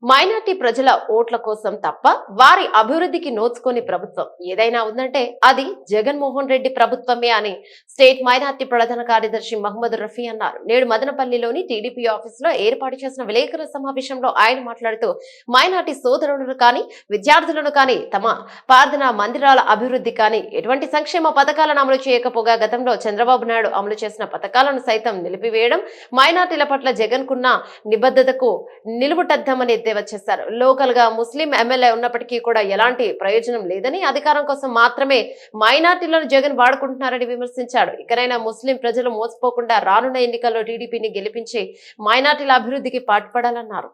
Minority ప్రజల ఓట్ల కోసం తప్ప వారి అభివృద్ధికి నోచుకొని ప్రభుత్వం ఏదైనా ఉందంటే అది జగన్మోహన్ రెడ్డి ప్రభుత్వమే అని స్టేట్ మైనార్టీ ప్రధాన కార్యదర్శి మహమ్మద్ రఫీ అన్నారు. నేడు మదనపల్లిలోని టీడీపీ ఆఫీసులో ఏర్పాటు చేసిన విలేకరుల సమావేశంలో ఆయన మాట్లాడుతూ మైనార్టీ సోదరులను కానీ విద్యార్థులను కానీ తమ ప్రార్థనా మందిరాల అభివృద్ధి కానీ ఎటువంటి సంక్షేమ పథకాలను అమలు చేయకపోగా గతంలో చంద్రబాబు నాయుడు అమలు చేసిన పథకాలను సైతం నిలిపివేయడం మైనార్టీల పట్ల జగన్ కున్న నిబద్ధతకు నిలువుటద్దమని వచ్చేశారు. లోకల్ గా ముస్లిం ఎమ్మెల్యే ఉన్నప్పటికీ కూడా ఎలాంటి ప్రయోజనం లేదని, అధికారం కోసం మాత్రమే మైనార్టీలను జగన్ వాడుకుంటున్నారని విమర్శించాడు. ఇకనైనా ముస్లిం ప్రజలు మోసపోకుండా రానున్న ఎన్నికల్లో టీడీపీని గెలిపించి మైనార్టీల అభివృద్ధికి పాటుపడాలన్నారు.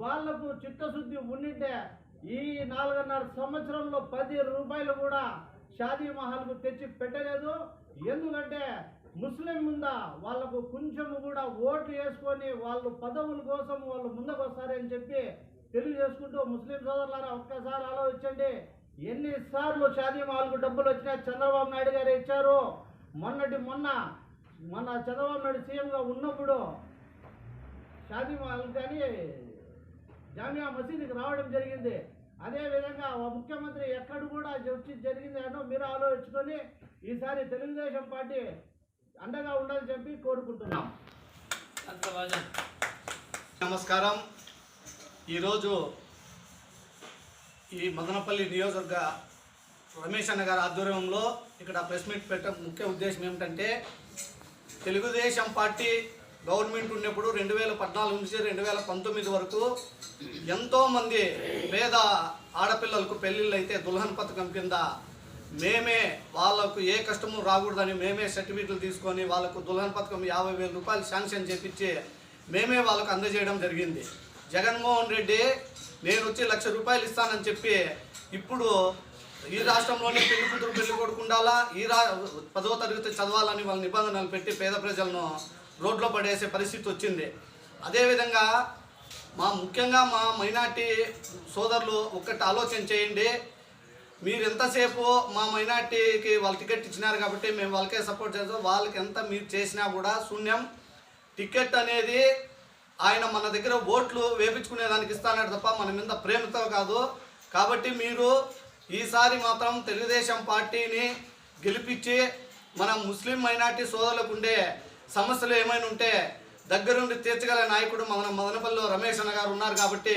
వాళ్లకు చిత్తశుద్ధి ఉండింటే ఈ 4.5 సంవత్సరంలో 10 రూపాయలు కూడా షాదీ మహల్కు తెచ్చి పెట్టలేదు. ఎందుకంటే ముస్లిం ముందా వాళ్ళకు కొంచెం కూడా ఓట్లు వేసుకొని వాళ్ళు పదవుల కోసం వాళ్ళు ముందుకు వస్తారని చెప్పి తెలియజేసుకుంటూ ముస్లిం సోదరులారా ఒక్కసారి ఆలోచించండి. ఎన్నిసార్లు షాదీ మహల్కు డబ్బులు వచ్చినా చంద్రబాబు నాయుడు గారు ఇచ్చారు. మొన్న చంద్రబాబు నాయుడు సీఎంగా ఉన్నప్పుడు షాదీ మహల్ కానీ జామియా మసీదుకి రావడం జరిగింది. అదేవిధంగా ముఖ్యమంత్రి ఎక్కడ కూడా వచ్చి జరిగింది అంటే మీరు ఆలోచించుకొని ఈసారి తెలుగుదేశం పార్టీ అండగా ఉండాలని చెప్పి కోరుకుంటున్నాం. నమస్కారం. ఈరోజు ఈ మదనపల్లి నియోజకవర్గ రమేష్ అన్న గారి ఆధ్వర్యంలో ఇక్కడ ప్రెస్ మీట్ పెట్టడం ముఖ్య ఉద్దేశం ఏమిటంటే, తెలుగుదేశం పార్టీ గవర్నమెంట్ ఉన్నప్పుడు 2014 నుంచి 2019 వరకు ఎంతోమంది పేద ఆడపిల్లలకు పెళ్ళిళ్ళు అయితే దుల్హన్ పథకం కింద మేమే వాళ్ళకు ఏ కష్టము రాకూడదని మేమే సర్టిఫికెట్లు తీసుకొని వాళ్ళకు దుల్హన్ పథకం 50,000 రూపాయలు శాంక్షన్ చేపించి మేమే వాళ్ళకు అందజేయడం జరిగింది. జగన్మోహన్ రెడ్డి నేను వచ్చి 1,00,000 రూపాయలు ఇస్తానని చెప్పి ఇప్పుడు ఈ రాష్ట్రంలోనే పెళ్లి కూతురు పెళ్లి కొడుకు ఉండాలా, 10వ తరగతి చదవాలని వాళ్ళ నిబంధనలు పెట్టి పేద ప్రజలను రోడ్లో పడేసే పరిస్థితి వచ్చింది. అదేవిధంగా ముఖ్యంగా మా మైనార్టీ సోదరులు ఒక్కటి ఆలోచన చేయండి. మీరు ఎంతసేపు మా మైనార్టీకి వాళ్ళు టికెట్ ఇచ్చినారు కాబట్టి మేము వాళ్ళకే సపోర్ట్ చేస్తాం, వాళ్ళకి ఎంత మీరు చేసినా కూడా శూన్యం. టికెట్ అనేది ఆయన మన దగ్గర ఓట్లు వేపించుకునేదానికి ఇస్తానని తప్ప మన మీద ప్రేమతో కాదు. కాబట్టి మీరు ఈసారి మాత్రం తెలుగుదేశం పార్టీని గెలిపించి మన ముస్లిం మైనార్టీ సోదరులకు ఉండే సమస్యలు ఏమైనా ఉంటే దగ్గరుండి తీర్చగల నాయకుడు మన మదనపల్లిలో రమేష్ అన్న గారు ఉన్నారు. కాబట్టి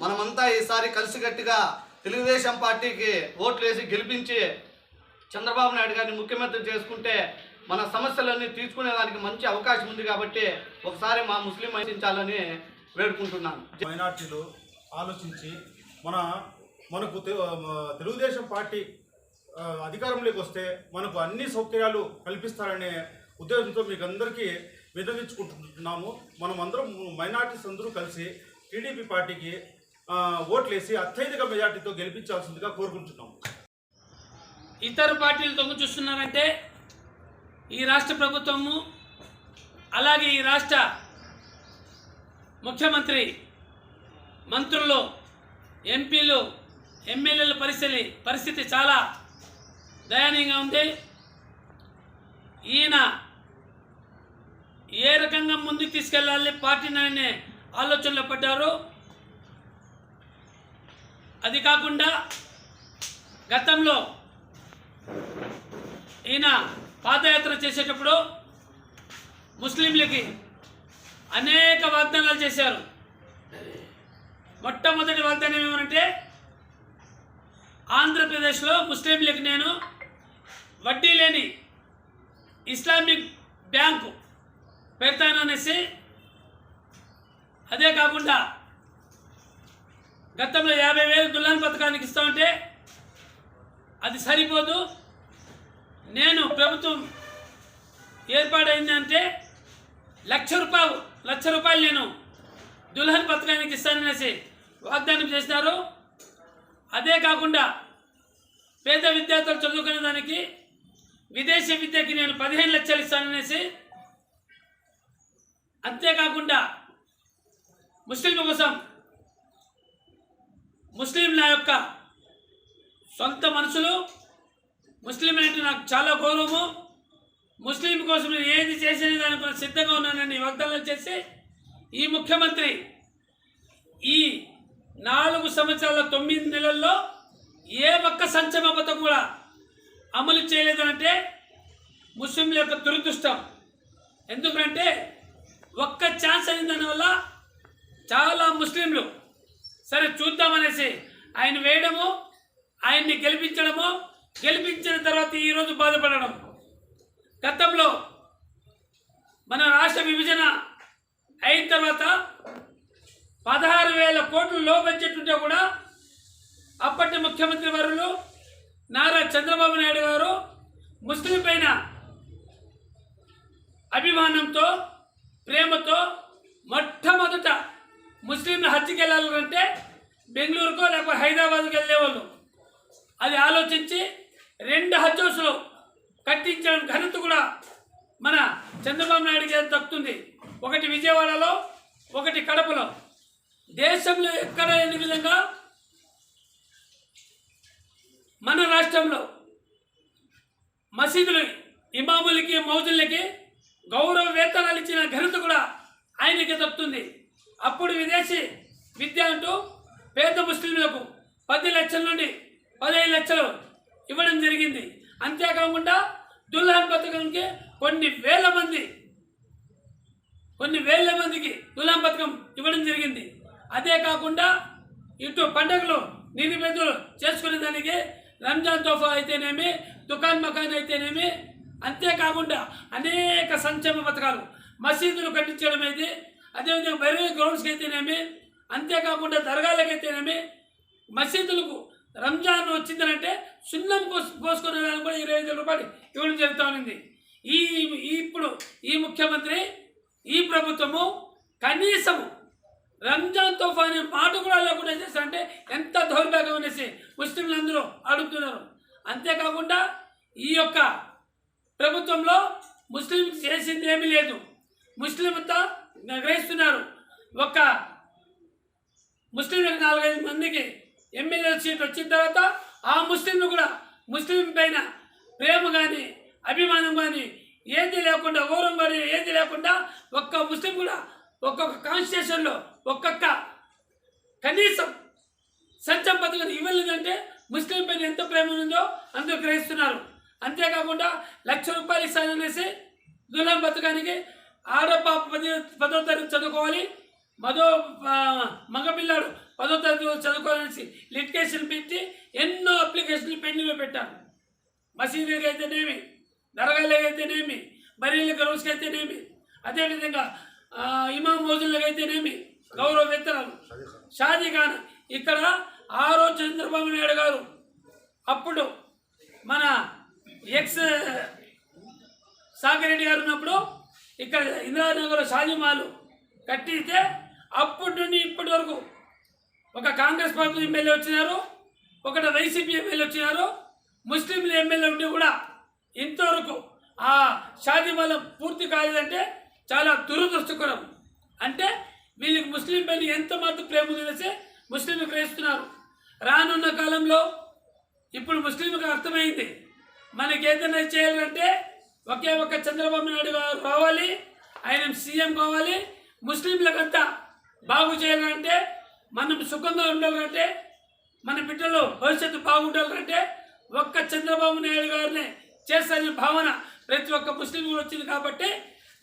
మనమంతా ఈసారి కలిసికట్టుగా తెలుగుదేశం పార్టీకి ఓట్లు వేసి గెలిపించి చంద్రబాబు నాయుడు గారిని ముఖ్యమంత్రి చేసుకుంటే మన సమస్యలన్నీ తీర్చుకునేదానికి మంచి అవకాశం ఉంది. కాబట్టి ఒకసారి మా ముస్లిం ఆలోచించాలని వేడుకుంటున్నాను. మైనార్టీలు ఆలోచించి మనకు తెలుగుదేశం పార్టీ అధికారంలోకి వస్తే మనకు అన్ని సౌకర్యాలు కల్పిస్తారనే ఉద్దేశంతో మీకు అందరికీ విన్నవించుకుంటున్నాము. మనం అందరం మైనార్టీస్ అందరూ కలిసి టీడీపీ పార్టీకి ఓట్లేసి అత్యధిక మెజార్టీతో గెలిపించాల్సిందిగా కోరుకుంటున్నాము. ఇతర పార్టీలు తొంగి చూస్తున్నారంటే ఈ రాష్ట్ర ప్రభుత్వము అలాగే ఈ రాష్ట్ర ముఖ్యమంత్రి, మంత్రులు, ఎంపీలు, ఎమ్మెల్యేల పరిస్థితి చాలా దయనీయంగా ఉంది. ఈయన ఏ రకంగా ముందుకు తీసుకెళ్ళాలి పార్టీని అనే ఆలోచనలో పడ్డారు. అది కాకుండా గతంలో ఈయన పాదయాత్ర చేసేటప్పుడు ముస్లింలకి అనేక వాగ్దానాలు చేశారు. మొట్టమొదటి వాగ్దానం ఏమనంటే ఆంధ్రప్రదేశ్లో ముస్లింలకు నేను వడ్డీ లేని ఇస్లామిక్ బ్యాంకు పెడతాననేసి, అదే కాకుండా గతంలో 50,000 దుల్హన్ పథకానికి ఇస్తామంటే అది సరిపోదు, నేను ప్రభుత్వం ఏర్పాటైందంటే 1,00,000 రూపాయలు నేను దుల్హన్ పథకానికి ఇస్తాననేసి వాగ్దానం చేసినారు. అదే కాకుండా పేద విద్యార్థులు చదువుకునే దానికి విదేశీ విద్యకి నేను 15 లక్షలు ఇస్తాననేసి, అంతేకాకుండా ముస్లింల కోసం ముస్లింల యొక్క సొంత మనుషులు, ముస్లింలు అంటే నాకు చాలా గౌరవము, ముస్లిం కోసం నేను ఏది చేసేది దానికి సిద్ధంగా ఉన్నానని వాగ్దానాలు చేసి ఈ ముఖ్యమంత్రి ఈ 4 సంవత్సరాల 9 నెలల్లో ఏ ఒక్క సంక్షేమ పథకం కూడా అమలు చేయలేదంటే ముస్లింల యొక్క దురదృష్టం. ఎందుకంటే ఒక్క ఛాన్స్ అయిన దానివల్ల చాలా ముస్లింలు సరే చూద్దామనేసి ఆయన వేయడము, ఆయన్ని గెలిపించడము, గెలిపించిన తర్వాత ఈరోజు బాధపడడం. గతంలో మన రాష్ట్ర విభజన అయిన తర్వాత 16,000 కోట్లు లో బడ్జెట్ ఉంటే కూడా అప్పటి ముఖ్యమంత్రి వర్యులు నారా చంద్రబాబు నాయుడు గారు ముస్లిం పైన అభిమానంతో, ప్రేమతో మొట్టమొదట ముస్లింలు హజ్కి వెళ్ళాలంటే బెంగళూరుకో లేకపోతే హైదరాబాద్కి వెళ్ళేవాళ్ళు. అది ఆలోచించి 2 హజ్ హౌస్లు కట్టించడం ఘనత కూడా మన చంద్రబాబు నాయుడు గారికి దక్కుతుంది. ఒకటి విజయవాడలో, ఒకటి కడపలో. దేశంలో ఎక్కడ లేని విధంగా మన రాష్ట్రంలో మసీదులు ఇమాములకి, మౌజులకి గౌరవ వేతనాలు ఇచ్చిన ఘనత కూడా ఆయనకి దక్కుతుంది. అప్పుడు విదేశీ విద్య అంటూ పేద ముస్లింలకు 10 లక్షల నుండి 15 లక్షలు ఇవ్వడం జరిగింది. అంతేకాకుండా దుల్హన్ పథకంకి కొన్ని వేల మందికి దుల్హన్ పథకం ఇవ్వడం జరిగింది. అదే కాకుండా ఇటు పండుగలు నిరుపేదలు చేసుకునే దానికి రంజాన్ తోఫా అయితేనేమి, దుకాన్ మకాన్ అయితేనేమి, అంతేకాకుండా అనేక సంక్షేమ పథకాలు మసీదులు కట్టించడం అయితే, అదేవిధంగా బైరే గ్రౌండ్స్కి అయితేనేమి, అంతేకాకుండా దర్గాలకు అయితేనేమి, మసీదులకు రంజాన్ వచ్చిందంటే సున్నం పోసుకునే దానికి కూడా 25,000 రూపాయలు ఇవ్వడం జరుగుతూ ఉంది. ఇప్పుడు ఈ ముఖ్యమంత్రి, ఈ ప్రభుత్వము కనీసము రంజాన్ తోఫా అనే మాట కూడా లేకుండా చేస్తారంటే ఎంత దౌర్భాగ్యం అనేసి ముస్లింలందరూ అడుగుతున్నారు. అంతేకాకుండా ఈ యొక్క ప్రభుత్వంలో ముస్లిం చేసింది ఏమీ లేదు. ముస్లింతో గ్రహిస్తున్నారు. ఒక ముస్లింలకు 4-5 మందికి ఎమ్మెల్యే సీట్ వచ్చిన తర్వాత ఆ ముస్లింలు కూడా ముస్లిం పైన ప్రేమ కానీ, అభిమానం కానీ ఏది లేకుండా, గౌరవం కానీ ఏది లేకుండా ఒక్క ముస్లిం కూడా ఒక్కొక్క కాన్స్టిట్యూషన్లో ఒక్కొక్క కనీసం సంక్షేమ పథకం ఇవ్వలేదంటే ముస్లిం పైన ఎంత ప్రేమ ఉందో అందరూ గ్రహిస్తున్నారు. అంతేకాకుండా 1,00,000 రూపాయలు ఇస్తాననేసి దుల్హన్ పథకానికి ఆడపాప 10వ తరగతి చదువుకోవాలి, మగపిల్లాడు 10వ తరగతి చదువుకోవాలనేసి లిటికేషన్ పెట్టి ఎన్నో అప్లికేషన్లు పెండింగ్లో పెట్టారు. మసీదులకి అయితేనేమి, దర్గాలకి అయితేనేమి, బరీల గ్రౌండ్స్కి అయితేనేమి, అదేవిధంగా ఇమాం మౌజులకి అయితేనేమి గౌరవ వేతనాలు, షాదీఖానా. ఇక్కడ ఆ రోజు చంద్రబాబు నాయుడు గారు అప్పుడు మన ఎక్స్ సాగరెడ్డి గారు ఉన్నప్పుడు ఇక్కడ ఇందిరానగర్ షాదీమాలు కట్టితే అప్పటి నుండి ఇప్పటి వరకు ఒక కాంగ్రెస్ పార్టీ ఎమ్మెల్యే వచ్చినారు, ఒకటి వైసీపీ ఎమ్మెల్యే వచ్చినారు. ముస్లింలు ఎమ్మెల్యే ఉండి కూడా ఇంతవరకు ఆ షాదీమాల పూర్తి కాలేదంటే చాలా దురదృష్టకరం. అంటే వీళ్ళకి ముస్లిం పైన ఎంత మాత్రం ప్రేమ తెలిసి ముస్లింలు గ్రహిస్తున్నారు. రానున్న కాలంలో ఇప్పుడు ముస్లింలకు అర్థమైంది, మనకి ఏదైనా చేయాలంటే ఒకే ఒక్క చంద్రబాబు నాయుడు గారు రావాలి, ఆయన సీఎం కావాలి. ముస్లింలకంతా బాగు చేయాలంటే, మనం సుఖంగా ఉండాలంటే, మన బిడ్డలు భవిష్యత్తు బాగుండాలంటే ఒక్క చంద్రబాబు నాయుడు గారిని చేస్తారనే భావన ప్రతి ఒక్క ముస్లిం కూడా వచ్చింది. కాబట్టి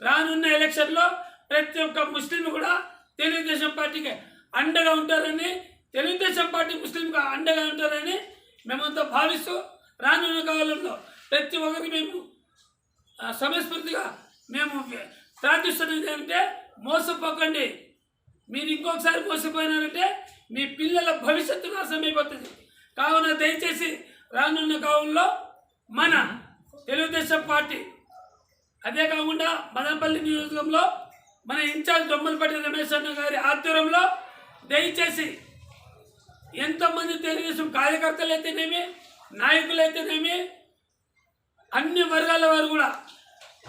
రానున్న ఎలక్షన్లో ప్రతి ఒక్క ముస్లిం కూడా తెలుగుదేశం పార్టీకి అండగా ఉంటారని, తెలుగుదేశం పార్టీ ముస్లింకి అండగా ఉంటారని మేమంతా భావిస్తూ రానున్న కాలంలో ప్రతి ఒక్కరికి మేము సమస్ఫూర్తిగా మేము ప్రార్థిస్తున్నది ఏంటంటే, మోసపోకండి. మీరు ఇంకొకసారి మోసపోయినారంటే మీ పిల్లల భవిష్యత్తు నాశనం అయిపోతుంది. కావున దయచేసి రానున్న కాలంలో మన తెలుగుదేశం పార్టీ, అదే కాకుండా మదనపల్లి నియోజకవర్గంలో మన ఇన్ఛార్జ్ దొమ్మలపల్లి రమేష్ అన్న గారి ఆధ్వర్యంలో దయచేసి ఎంతమంది తెలుగుదేశం కార్యకర్తలు అయితేనేమి, నాయకులు అయితేనేమి, అన్ని వర్గాల వారు కూడా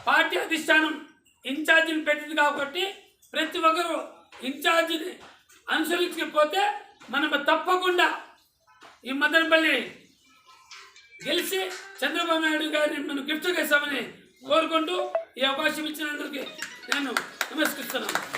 పార్టీ అధిష్టానం ఇన్ఛార్జిని పెట్టింది కాబట్టి ప్రతి ఒక్కరు ఇన్ఛార్జిని అనుసరించకపోతే మనం తప్పకుండా ఈ మదనపల్లి గెలిచి చంద్రబాబు నాయుడు గారిని మనం గిఫ్ట్ చేస్తామని కోరుకుంటూ ఈ అవకాశం ఇచ్చినందుకు నేను నమస్కరిస్తున్నాను.